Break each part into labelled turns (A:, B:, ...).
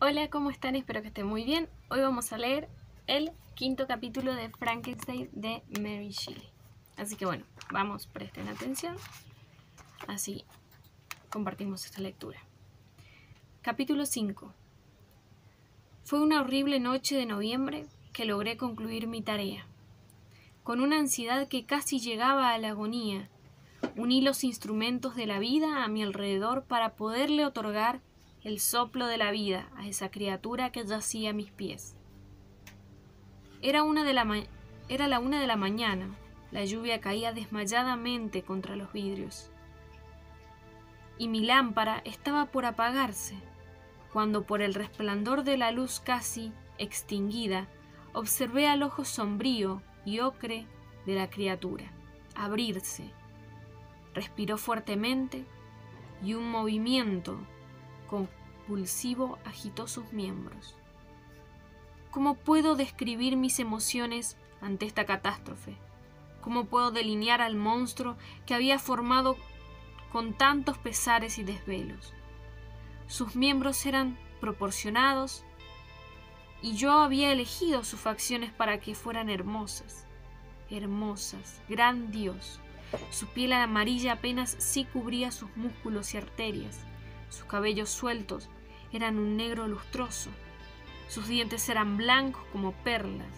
A: Hola, ¿cómo están? Espero que estén muy bien. Hoy vamos a leer el quinto capítulo de Frankenstein de Mary Shelley. Así que bueno, vamos, presten atención. Así compartimos esta lectura. Capítulo 5. Fue una horrible noche de noviembre que logré concluir mi tarea. Con una ansiedad que casi llegaba a la agonía, uní los instrumentos de la vida a mi alrededor para poderle otorgar el soplo de la vida a esa criatura que yacía a mis pies. Era la 1 de la mañana. La lluvia caía desmayadamente contra los vidrios. Y mi lámpara estaba por apagarse, cuando por el resplandor de la luz casi extinguida, observé al ojo sombrío y ocre de la criatura abrirse. Respiró fuertemente y un movimiento convulsivo agitó sus miembros. ¿Cómo puedo describir mis emociones ante esta catástrofe? ¿Cómo puedo delinear al monstruo que había formado con tantos pesares y desvelos? Sus miembros eran proporcionados y yo había elegido sus facciones para que fueran hermosas. Hermosas, gran Dios. Su piel amarilla apenas sí cubría sus músculos y arterias. Sus cabellos sueltos eran un negro lustroso. Sus dientes eran blancos como perlas,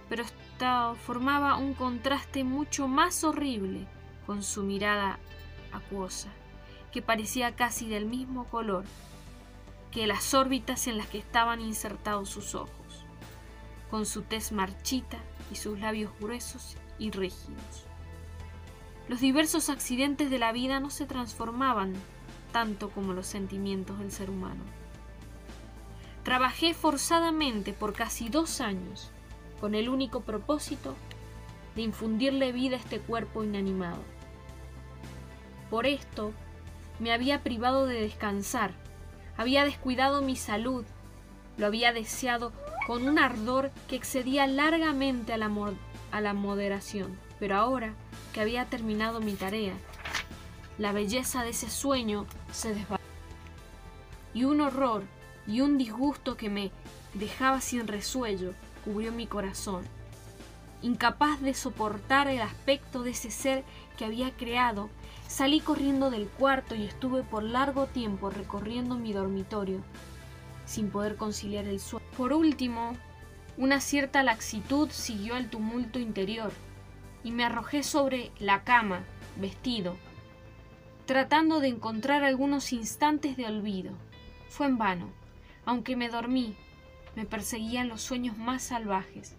A: pero esto formaba un contraste mucho más horrible con su mirada acuosa, que parecía casi del mismo color que las órbitas en las que estaban insertados sus ojos, con su tez marchita y sus labios gruesos y rígidos. Los diversos accidentes de la vida no se transformaban tanto como los sentimientos del ser humano. Trabajé forzadamente por casi 2 años, con el único propósito de infundirle vida a este cuerpo inanimado. Por esto me había privado de descansar, había descuidado mi salud, lo había deseado con un ardor que excedía largamente a la moderación, pero ahora que había terminado mi tarea, la belleza de ese sueño se desvanecía, y un horror y un disgusto que me dejaba sin resuello cubrió mi corazón. Incapaz de soportar el aspecto de ese ser que había creado, salí corriendo del cuarto y estuve por largo tiempo recorriendo mi dormitorio, sin poder conciliar el sueño. Por último, una cierta laxitud siguió al tumulto interior, y me arrojé sobre la cama, vestido, tratando de encontrar algunos instantes de olvido. Fue en vano. Aunque me dormí, me perseguían los sueños más salvajes.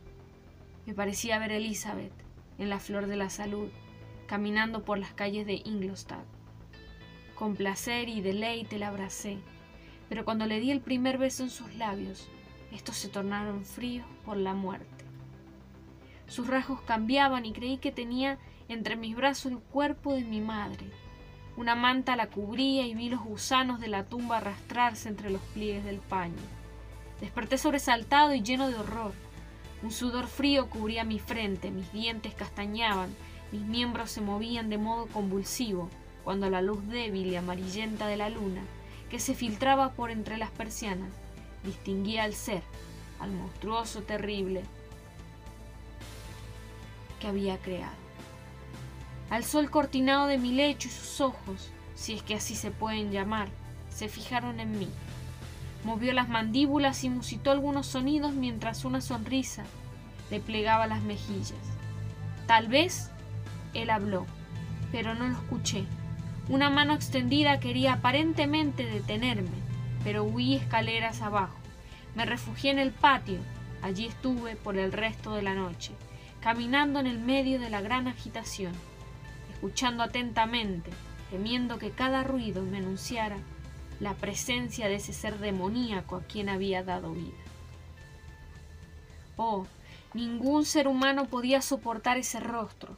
A: Me parecía ver a Elizabeth, en la flor de la salud, caminando por las calles de Ingolstadt. Con placer y deleite la abracé, pero cuando le di el primer beso en sus labios, estos se tornaron fríos por la muerte. Sus rasgos cambiaban y creí que tenía entre mis brazos el cuerpo de mi madre. Una manta la cubría y vi los gusanos de la tumba arrastrarse entre los pliegues del paño. Desperté sobresaltado y lleno de horror. Un sudor frío cubría mi frente, mis dientes castañaban, mis miembros se movían de modo convulsivo, cuando la luz débil y amarillenta de la luna, que se filtraba por entre las persianas, distinguía al ser, al monstruoso terrible que había creado. Alzó el cortinado de mi lecho y sus ojos, si es que así se pueden llamar, se fijaron en mí. Movió las mandíbulas y musitó algunos sonidos mientras una sonrisa le plegaba las mejillas. Tal vez él habló, pero no lo escuché. Una mano extendida quería aparentemente detenerme, pero huí escaleras abajo. Me refugié en el patio. Allí estuve por el resto de la noche, caminando en el medio de la gran agitación, escuchando atentamente, temiendo que cada ruido me anunciara la presencia de ese ser demoníaco a quien había dado vida. Oh, ningún ser humano podía soportar ese rostro.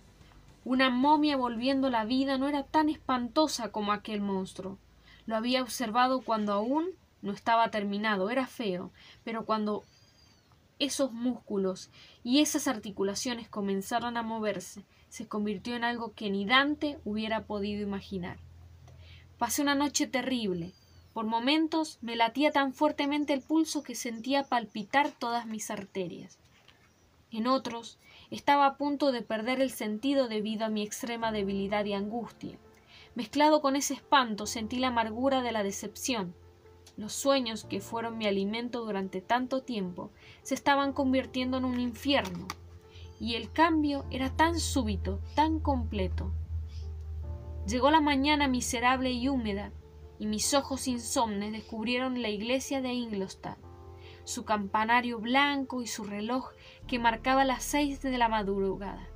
A: Una momia volviendo la vida no era tan espantosa como aquel monstruo. Lo había observado cuando aún no estaba terminado, era feo, pero cuando esos músculos y esas articulaciones comenzaron a moverse, se convirtió en algo que ni Dante hubiera podido imaginar. Pasé una noche terrible. Por momentos me latía tan fuertemente el pulso que sentía palpitar todas mis arterias. En otros estaba a punto de perder el sentido debido a mi extrema debilidad y angustia. Mezclado con ese espanto sentí la amargura de la decepción. Los sueños que fueron mi alimento durante tanto tiempo se estaban convirtiendo en un infierno, y el cambio era tan súbito, tan completo. Llegó la mañana miserable y húmeda, y mis ojos insomnes descubrieron la iglesia de Ingolstadt, su campanario blanco y su reloj que marcaba las 6 de la madrugada.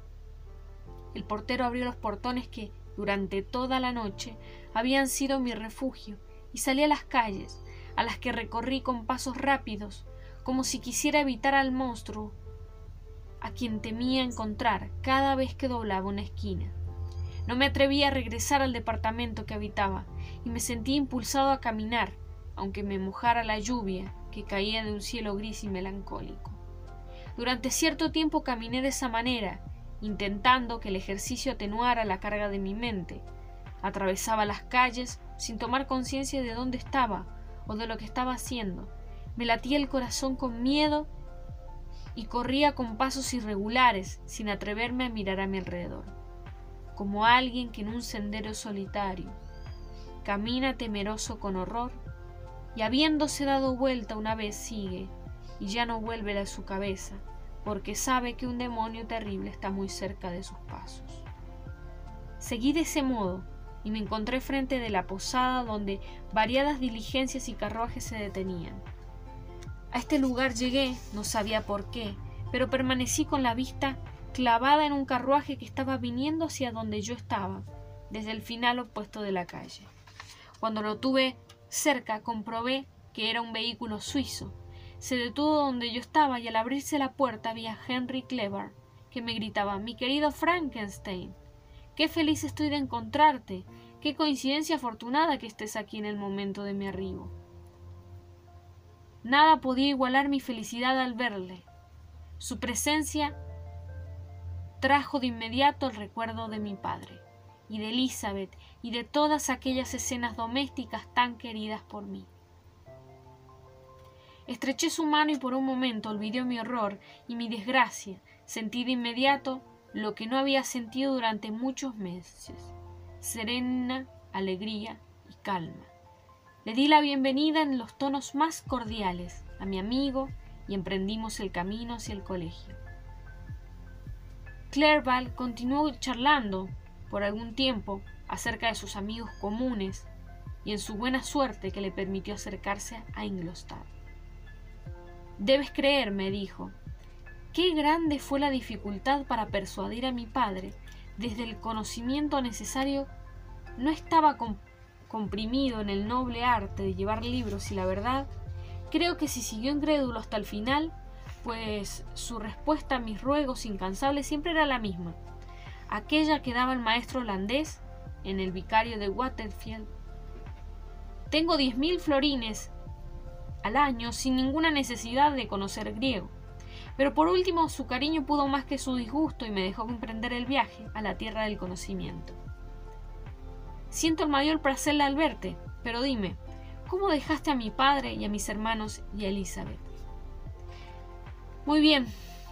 A: El portero abrió los portones que, durante toda la noche, habían sido mi refugio, y salí a las calles, a las que recorrí con pasos rápidos, como si quisiera evitar al monstruo a quien temía encontrar cada vez que doblaba una esquina. No me atrevía a regresar al departamento que habitaba, y me sentí impulsado a caminar, aunque me mojara la lluvia que caía de un cielo gris y melancólico. Durante cierto tiempo caminé de esa manera, intentando que el ejercicio atenuara la carga de mi mente. Atravesaba las calles sin tomar conciencia de dónde estaba o de lo que estaba haciendo. Me latía el corazón con miedo y corría con pasos irregulares, sin atreverme a mirar a mi alrededor, como alguien que en un sendero solitario camina temeroso con horror y habiéndose dado vuelta una vez sigue y ya no vuelve a su cabeza, porque sabe que un demonio terrible está muy cerca de sus pasos. Seguí de ese modo y me encontré frente de la posada donde variadas diligencias y carruajes se detenían. A este lugar llegué, no sabía por qué, pero permanecí con la vista clavada en un carruaje que estaba viniendo hacia donde yo estaba, desde el final opuesto de la calle. Cuando lo tuve cerca comprobé que era un vehículo suizo. Se detuvo donde yo estaba y al abrirse la puerta vi a Henry Clever, que me gritaba: «Mi querido Frankenstein, qué feliz estoy de encontrarte, qué coincidencia afortunada que estés aquí en el momento de mi arribo». Nada podía igualar mi felicidad al verle. Su presencia trajo de inmediato el recuerdo de mi padre, y de Elizabeth, y de todas aquellas escenas domésticas tan queridas por mí. Estreché su mano y por un momento olvidé mi horror y mi desgracia. Sentí de inmediato lo que no había sentido durante muchos meses: serena alegría y calma. Le di la bienvenida en los tonos más cordiales a mi amigo y emprendimos el camino hacia el colegio. Clerval continuó charlando por algún tiempo acerca de sus amigos comunes y en su buena suerte que le permitió acercarse a Ingolstadt. «Debes creer», me dijo, «qué grande fue la dificultad para persuadir a mi padre. Desde el conocimiento necesario no estaba comprimido en el noble arte de llevar libros y la verdad, creo que si siguió incrédulo hasta el final, pues su respuesta a mis ruegos incansables siempre era la misma, aquella que daba el maestro holandés en el vicario de Waterfield. Tengo 10.000 florines al año sin ninguna necesidad de conocer griego». Pero por último su cariño pudo más que su disgusto y me dejó emprender el viaje a la tierra del conocimiento. «Siento el mayor placer al verte, pero dime, ¿cómo dejaste a mi padre y a mis hermanos y a Elizabeth?» «Muy bien,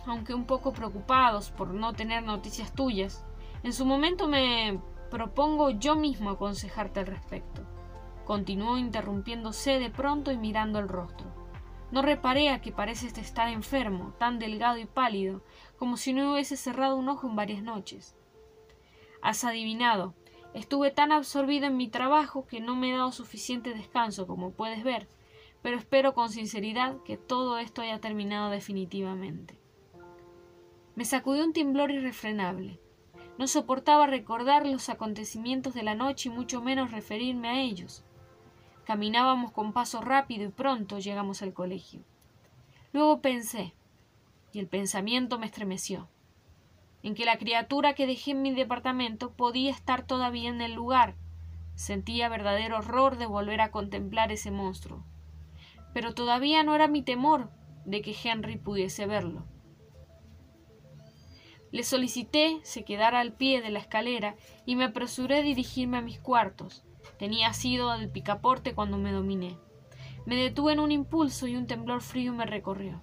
A: aunque un poco preocupados por no tener noticias tuyas. En su momento me propongo yo mismo aconsejarte al respecto», continuó interrumpiéndose de pronto y mirando el rostro. «No reparé a que pareces estar enfermo, tan delgado y pálido, como si no hubiese cerrado un ojo en varias noches». «Has adivinado. Estuve tan absorbido en mi trabajo que no me he dado suficiente descanso, como puedes ver, pero espero con sinceridad que todo esto haya terminado definitivamente». Me sacudió un temblor irrefrenable. No soportaba recordar los acontecimientos de la noche y mucho menos referirme a ellos. Caminábamos con paso rápido y pronto llegamos al colegio. Luego pensé, y el pensamiento me estremeció, en que la criatura que dejé en mi departamento podía estar todavía en el lugar. Sentía verdadero horror de volver a contemplar ese monstruo. Pero todavía no era mi temor de que Henry pudiese verlo. Le solicité se quedara al pie de la escalera y me apresuré a dirigirme a mis cuartos. Tenía sido del picaporte cuando me dominé. Me detuve en un impulso y un temblor frío me recorrió.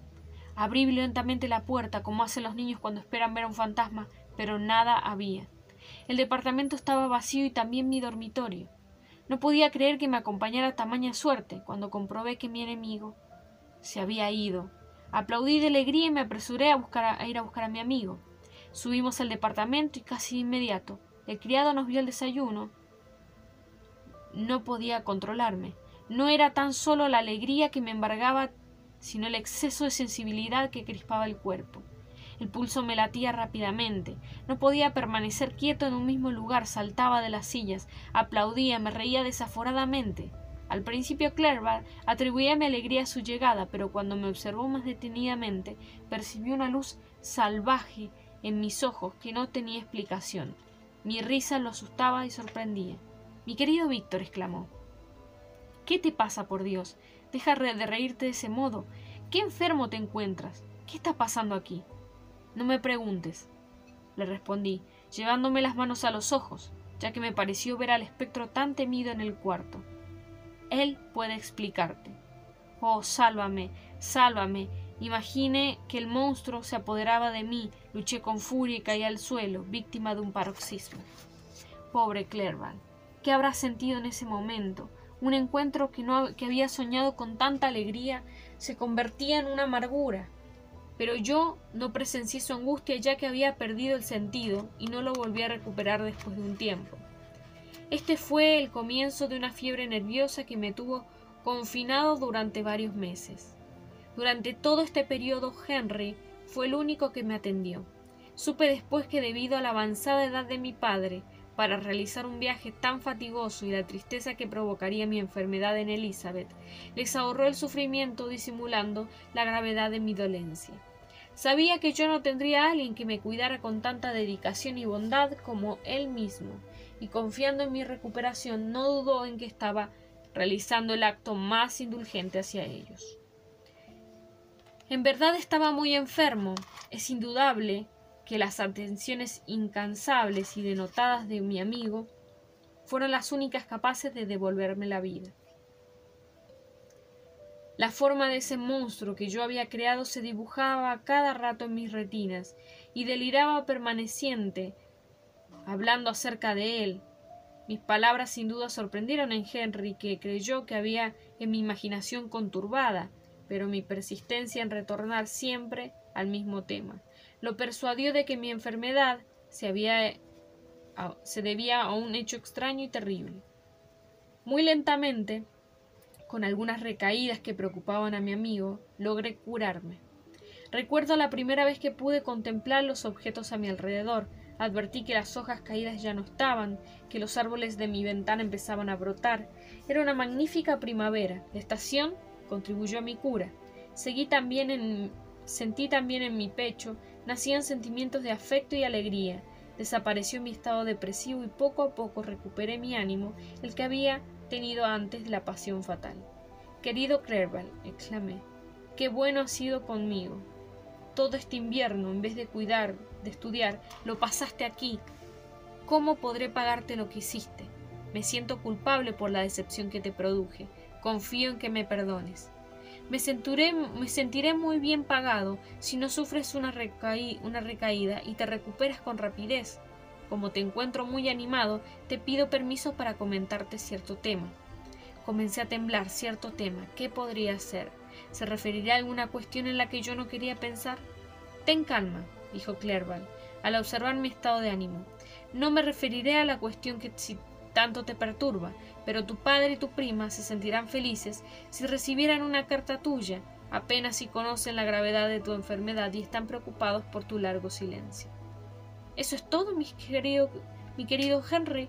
A: Abrí violentamente la puerta, como hacen los niños cuando esperan ver a un fantasma, pero nada había. El departamento estaba vacío y también mi dormitorio. No podía creer que me acompañara tamaña suerte cuando comprobé que mi enemigo se había ido. Aplaudí de alegría y me apresuré a ir a buscar a mi amigo. Subimos al departamento y casi de inmediato el criado nos vio el desayuno. No podía controlarme. No era tan solo la alegría que me embargaba, sino el exceso de sensibilidad que crispaba el cuerpo. El pulso me latía rápidamente. No podía permanecer quieto en un mismo lugar. Saltaba de las sillas, aplaudía, me reía desaforadamente. Al principio Clerval atribuía mi alegría a su llegada, pero cuando me observó más detenidamente, percibí una luz salvaje en mis ojos que no tenía explicación. Mi risa lo asustaba y sorprendía. «Mi querido Víctor», exclamó. «¿Qué te pasa, por Dios? Deja de reírte de ese modo. ¿Qué enfermo te encuentras? ¿Qué está pasando aquí?» «No me preguntes», le respondí, llevándome las manos a los ojos, ya que me pareció ver al espectro tan temido en el cuarto. «Él puede explicarte». «Oh, sálvame, sálvame». Imaginé que el monstruo se apoderaba de mí, luché con furia y caí al suelo, víctima de un paroxismo. Pobre Clerval, ¿qué habrá sentido en ese momento? Un encuentro que había soñado con tanta alegría se convertía en una amargura. Pero yo no presencié su angustia, ya que había perdido el sentido y no lo volví a recuperar después de un tiempo. Este fue el comienzo de una fiebre nerviosa que me tuvo confinado durante varios meses. Durante todo este periodo Henry fue el único que me atendió. Supe después que debido a la avanzada edad de mi padre, para realizar un viaje tan fatigoso y la tristeza que provocaría mi enfermedad en Elizabeth, les ahorró el sufrimiento disimulando la gravedad de mi dolencia. Sabía que yo no tendría a alguien que me cuidara con tanta dedicación y bondad como él mismo, y confiando en mi recuperación no dudó en que estaba realizando el acto más indulgente hacia ellos. En verdad estaba muy enfermo. Es indudable que las atenciones incansables y denotadas de mi amigo fueron las únicas capaces de devolverme la vida. La forma de ese monstruo que yo había creado se dibujaba a cada rato en mis retinas y deliraba permaneciente, hablando acerca de él. Mis palabras sin duda sorprendieron en Henry, que creyó que había en mi imaginación conturbada, pero mi persistencia en retornar siempre al mismo tema lo persuadió de que mi enfermedad se debía a un hecho extraño y terrible. Muy lentamente, con algunas recaídas que preocupaban a mi amigo, logré curarme. Recuerdo la primera vez que pude contemplar los objetos a mi alrededor. Advertí que las hojas caídas ya no estaban, que los árboles de mi ventana empezaban a brotar. Era una magnífica primavera. La estación contribuyó a mi cura. Sentí también en mi pecho nacían sentimientos de afecto y alegría. Desapareció mi estado depresivo y poco a poco recuperé mi ánimo, el que había tenido antes de la pasión fatal. «Querido Clerval», exclamé, «qué bueno has sido conmigo. Todo este invierno, en vez de cuidar, de estudiar, lo pasaste aquí. ¿Cómo podré pagarte lo que hiciste? Me siento culpable por la decepción que te produje. Confío en que me perdones. Me sentiré muy bien pagado si no sufres una recaída y te recuperas con rapidez. Como te encuentro muy animado, te pido permiso para comentarte cierto tema». Comencé a temblar. «¿Cierto tema? ¿Qué podría ser? ¿Se referirá a alguna cuestión en la que yo no quería pensar?» «Ten calma», dijo Clerval, al observar mi estado de ánimo. «No me referiré a la cuestión que si tanto te perturba, pero tu padre y tu prima se sentirán felices si recibieran una carta tuya, apenas si conocen la gravedad de tu enfermedad y están preocupados por tu largo silencio». «¿Eso es todo, mi querido Henry?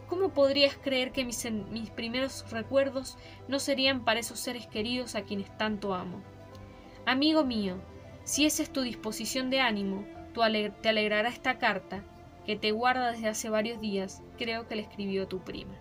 A: ¿Cómo podrías creer que mis primeros recuerdos no serían para esos seres queridos a quienes tanto amo? Amigo mío, si esa es tu disposición de ánimo, te alegrará esta carta, que te guarda desde hace varios días. Creo que le escribió tu prima».